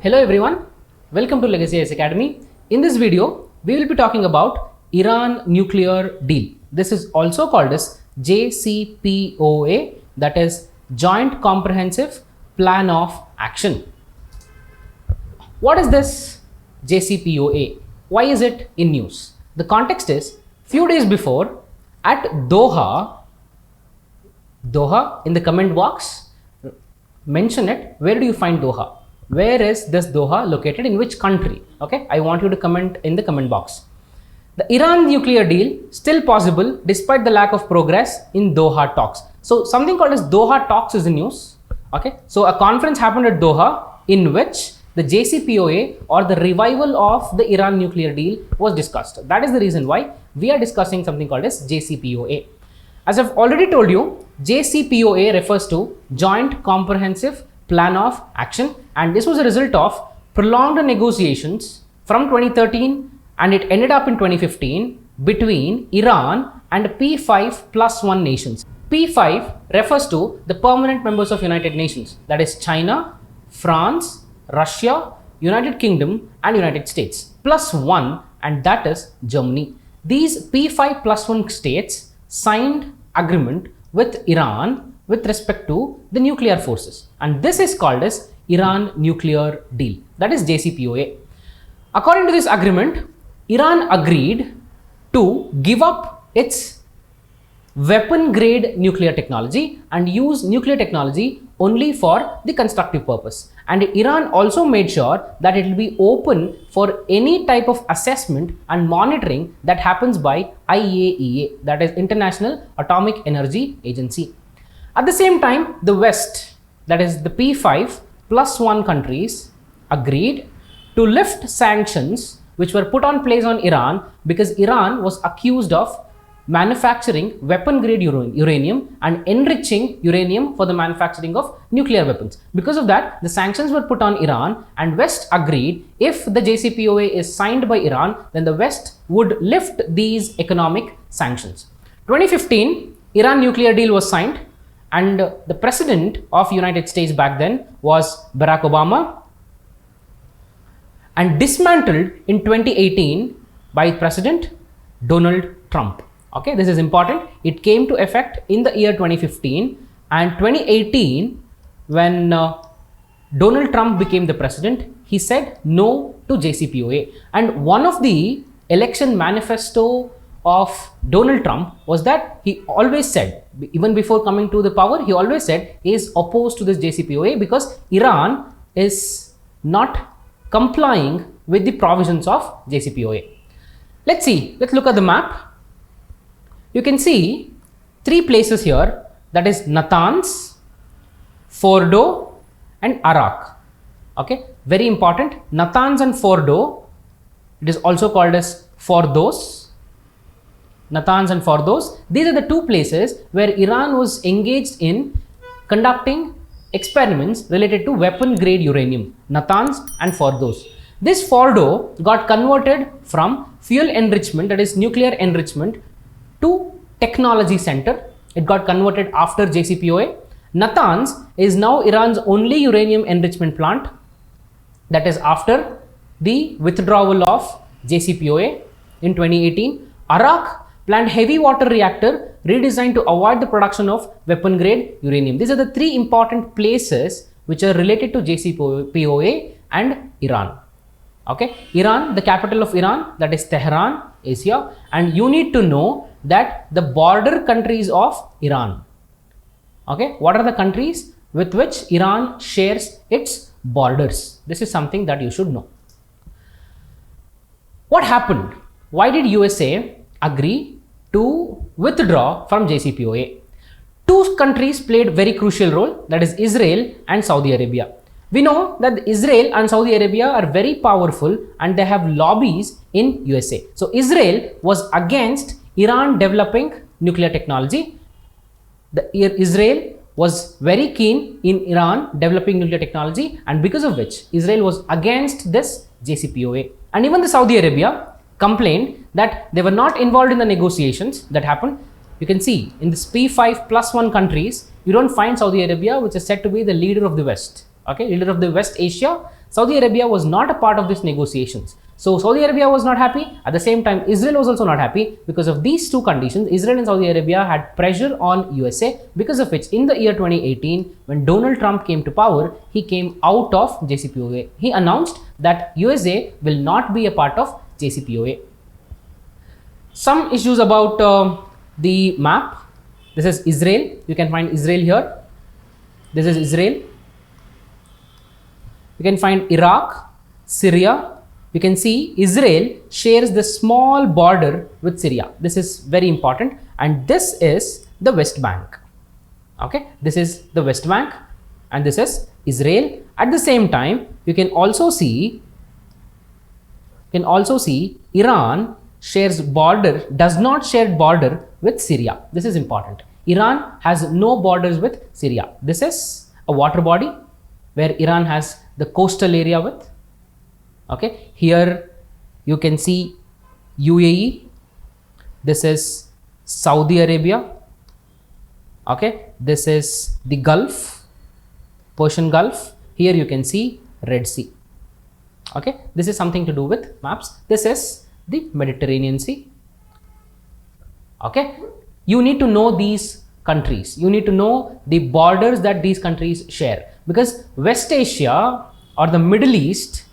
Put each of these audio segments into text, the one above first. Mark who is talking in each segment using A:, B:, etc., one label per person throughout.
A: Hello everyone, welcome to Legacy IAS Academy. In this video, we will be talking about Iran nuclear deal. This is also called as JCPOA, that is Joint Comprehensive Plan of Action. What is this JCPOA? Why is it in news? The context is few days before at Doha, in the comment box, mention it. Where do you find Doha? Where is this Doha located? In which country? Okay, I want you to comment in the comment box. The Iran nuclear deal still possible despite the lack of progress in Doha talks. So something called as Doha talks is in news. Okay, so a conference happened at Doha in which the JCPOA or the revival of the Iran nuclear deal was discussed. That is the reason why we are discussing something called as JCPOA. As I've already told you, JCPOA refers to Joint Comprehensive Plan of Action, and this was a result of prolonged negotiations from 2013 and it ended up in 2015 between Iran and P5+1 nations. P5 refers to the permanent members of United Nations, that is China, France, Russia, United Kingdom and United States, plus one, and that is Germany. These P5+1 states signed agreement with Iran with respect to the nuclear forces, and this is called as Iran nuclear deal, that is JCPOA. According to this agreement, Iran agreed to give up its weapon grade nuclear technology and use nuclear technology only for the constructive purpose, and Iran also made sure that it will be open for any type of assessment and monitoring that happens by IAEA, that is International Atomic Energy Agency. At the same time, the West, that is the P5+1 countries, agreed to lift sanctions which were put on place on Iran because Iran was accused of manufacturing weapon grade uranium and enriching uranium for the manufacturing of nuclear weapons. Because of that, the sanctions were put on Iran, and West agreed if the JCPOA is signed by Iran, then the West would lift these economic sanctions. 2015, Iran nuclear deal was signed, and the president of United States back then was Barack Obama, and dismantled in 2018 by President Donald Trump. Okay, this is important. It came to effect in the year 2015, and 2018 when Donald Trump became the president, he said no to JCPOA, and one of the election manifesto of Donald Trump was that he always said, even before coming to the power, he always said he is opposed to this JCPOA because Iran is not complying with the provisions of JCPOA. Let's look at the map. You can see three places here, that is Natanz, Fordo and Arak. Okay, very important. Natanz and Fordo, it is also called as Fordos. Natanz and Fordos, these are the two places where Iran was engaged in conducting experiments related to weapon grade uranium, Natanz and Fordos. This Fordo got converted from fuel enrichment, that is nuclear enrichment, to technology center. It got converted after JCPOA. Natanz is now Iran's only uranium enrichment plant, that is after the withdrawal of JCPOA in 2018. Arak planned heavy water reactor redesigned to avoid the production of weapon grade uranium. These are the three important places which are related to JCPOA and Iran. Okay, Iran, the capital of Iran, that is Tehran, is here, and you need to know that the border countries of Iran. Okay, what are the countries with which Iran shares its borders? This is something that you should know. What happened? Why did USA agree to withdraw from JCPOA? Two countries played very crucial role, that is Israel and Saudi Arabia. We know that Israel and Saudi Arabia are very powerful and they have lobbies in USA. So Israel was against Iran developing nuclear technology. Israel was very keen in Iran developing nuclear technology, and because of which Israel was against this JCPOA. And even the Saudi Arabia complained that they were not involved in the negotiations that happened. You can see in this P5+1 countries, you don't find Saudi Arabia, which is said to be the leader of the West. Okay, leader of the West Asia. Saudi Arabia was not a part of these negotiations. So Saudi Arabia was not happy. At the same time, Israel was also not happy. Because of these two conditions, Israel and Saudi Arabia had pressure on USA, because of which in the year 2018, when Donald Trump came to power, he came out of JCPOA. He announced that USA will not be a part of JCPOA. Some issues about the map. This is Israel. You can find Israel here. This is Israel. You can find Iraq, Syria. You can see Israel shares the small border with Syria. This is very important, and this is the West Bank. Okay, this is the West Bank, and this is Israel. At the same time, you can also see Iran does not share border with Syria. This is important. Iran has no borders with Syria. This is a water body where Iran has the coastal area with. Okay, here you can see UAE. This is Saudi Arabia. Okay, this is the Gulf, Persian Gulf. Here you can see Red Sea. Okay, this is something to do with maps. This is the Mediterranean Sea. Okay, you need to know these countries. You need to know the borders that these countries share, because West Asia or the Middle East,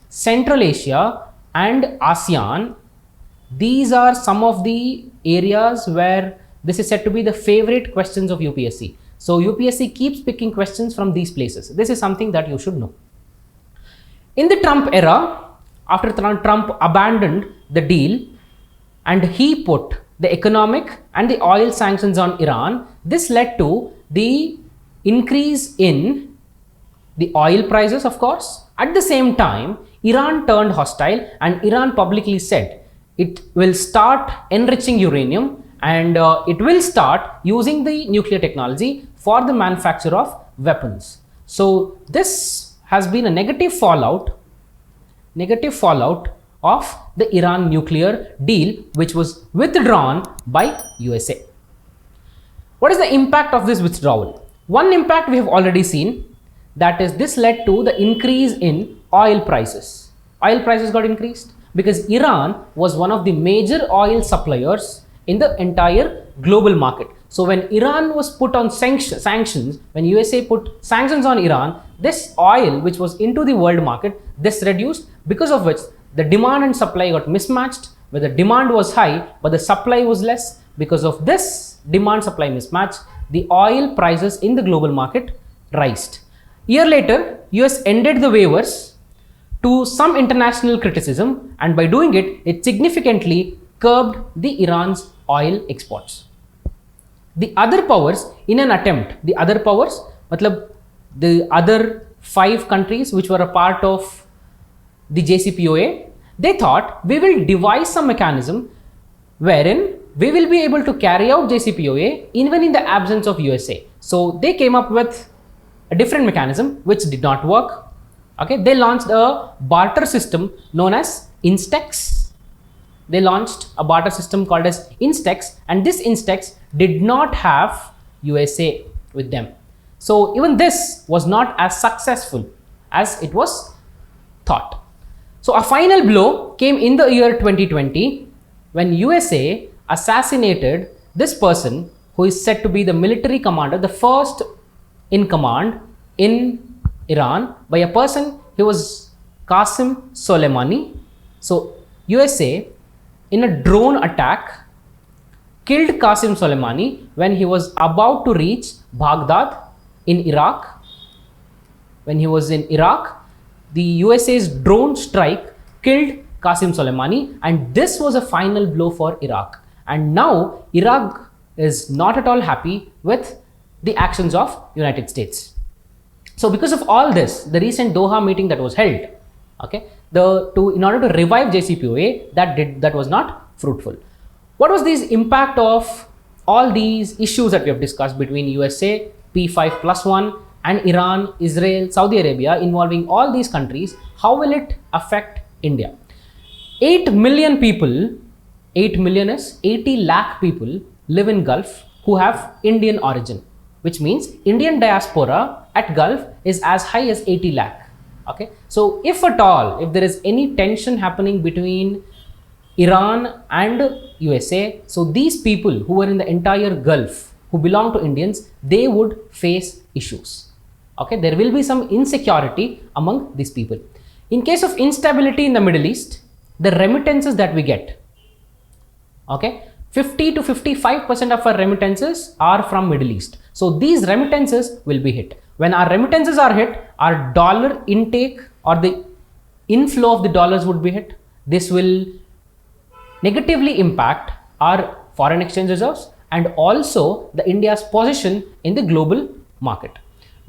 A: Central Asia and ASEAN, these are some of the areas where this is said to be the favorite questions of UPSC. So UPSC keeps picking questions from these places. This is something that you should know. In the Trump era, after Trump abandoned the deal and he put the economic and the oil sanctions on Iran, this led to the increase in the oil prices, of course. At the same time, Iran turned hostile, and Iran publicly said it will start enriching uranium, and it will start using the nuclear technology for the manufacture of weapons. So this has been a negative fallout of the Iran nuclear deal, which was withdrawn by USA. What is the impact of this withdrawal? One impact we have already seen, that is, this led to the increase in oil prices. Oil prices got increased because Iran was one of the major oil suppliers in the entire global market. So when Iran was put on sanctions, when USA put sanctions on Iran, this oil which was into the world market, this reduced, because of which the demand and supply got mismatched, where the demand was high but the supply was less. Because of this demand supply mismatch, the oil prices in the global market rised. Year later, US ended the waivers to some international criticism, and by doing it, it significantly curbed the Iran's oil exports. The other powers, in an attempt, the other 5 countries which were a part of the JCPOA, they thought we will devise some mechanism wherein we will be able to carry out JCPOA even in the absence of USA. So they came up with a different mechanism which did not work. Okay, they launched a barter system known as Instex. They launched a barter system called as Instex, and this Instex did not have USA with them. So even this was not as successful as it was thought. So a final blow came in the year 2020 when USA assassinated this person who is said to be the military commander, the first in command in Iran, by a person who was Qasem Soleimani. So USA, in a drone attack, killed Qasem Soleimani when he was about to reach Baghdad in Iraq. When he was in Iraq, the USA's drone strike killed Qasem Soleimani, and this was a final blow for Iraq. And now Iraq is not at all happy with the actions of United States. So because of all this, the recent Doha meeting that was held, okay, in order to revive JCPOA, that was not fruitful. What was the impact of all these issues that we have discussed between USA, P5+1, and Iran, Israel, Saudi Arabia, involving all these countries? How will it affect India? 8 million people, 8 million is 80 lakh people live in Gulf who have Indian origin, which means Indian diaspora at Gulf is as high as 80 lakh. Okay, so if at all, if there is any tension happening between Iran and USA, so these people who are in the entire Gulf, who belong to Indians, they would face issues. Okay, there will be some insecurity among these people. In case of instability in the Middle East, the remittances that we get, okay, 50 to 55% of our remittances are from Middle East. So these remittances will be hit. When our remittances are hit, our dollar intake or the inflow of the dollars would be hit. This will negatively impact our foreign exchange reserves and also the India's position in the global market.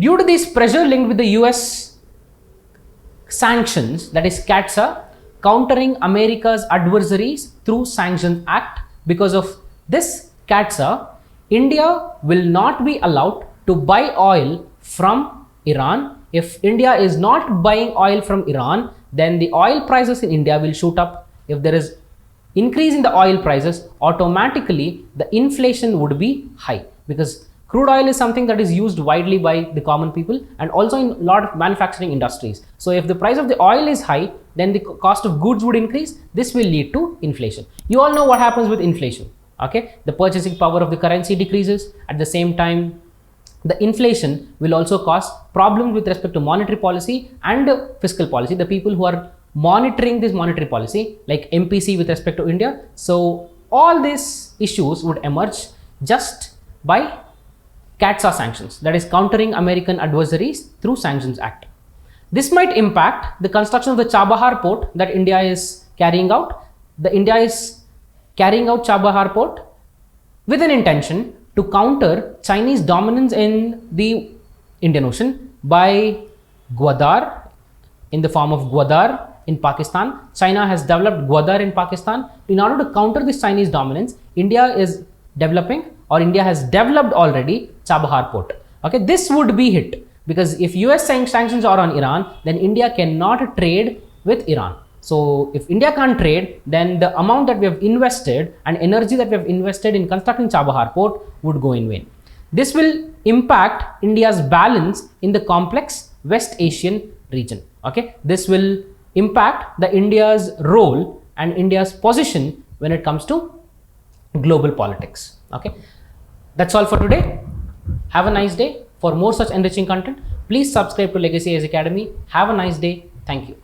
A: Due to this pressure linked with the US sanctions, that is CATSA, countering America's adversaries through Sanctions Act, because of this CATSA, India will not be allowed to buy oil from Iran. If India is not buying oil from Iran, then the oil prices in India will shoot up. If there is increase in the oil prices, automatically the inflation would be high, because crude oil is something that is used widely by the common people and also in a lot of manufacturing industries. So if the price of the oil is high, then the cost of goods would increase. This will lead to inflation. You all know what happens with inflation. Okay, the purchasing power of the currency decreases. At the same time, the inflation will also cause problems with respect to monetary policy and fiscal policy. The people who are monitoring this monetary policy, like MPC with respect to India. So all these issues would emerge just by CATSA sanctions, that is countering American adversaries through Sanctions Act. This might impact the construction of the Chabahar port that India is carrying out. India is carrying out Chabahar port with an intention to counter Chinese dominance in the Indian Ocean by Gwadar, in the form of Gwadar in Pakistan. China has developed Gwadar in Pakistan. In order to counter this Chinese dominance, India is developing, or India has developed already, Chabahar port. Okay, this would be hit, because if US sanctions are on Iran, then India cannot trade with Iran. So if India can't trade, then the amount that we have invested and energy that we have invested in constructing Chabahar port would go in vain. This will impact India's balance in the complex West Asian region. Okay, this will impact the India's role and India's position when it comes to global politics. Okay, that's all for today. Have a nice day. For more such enriching content, please subscribe to Legacy IAS Academy. Have a nice day. Thank you.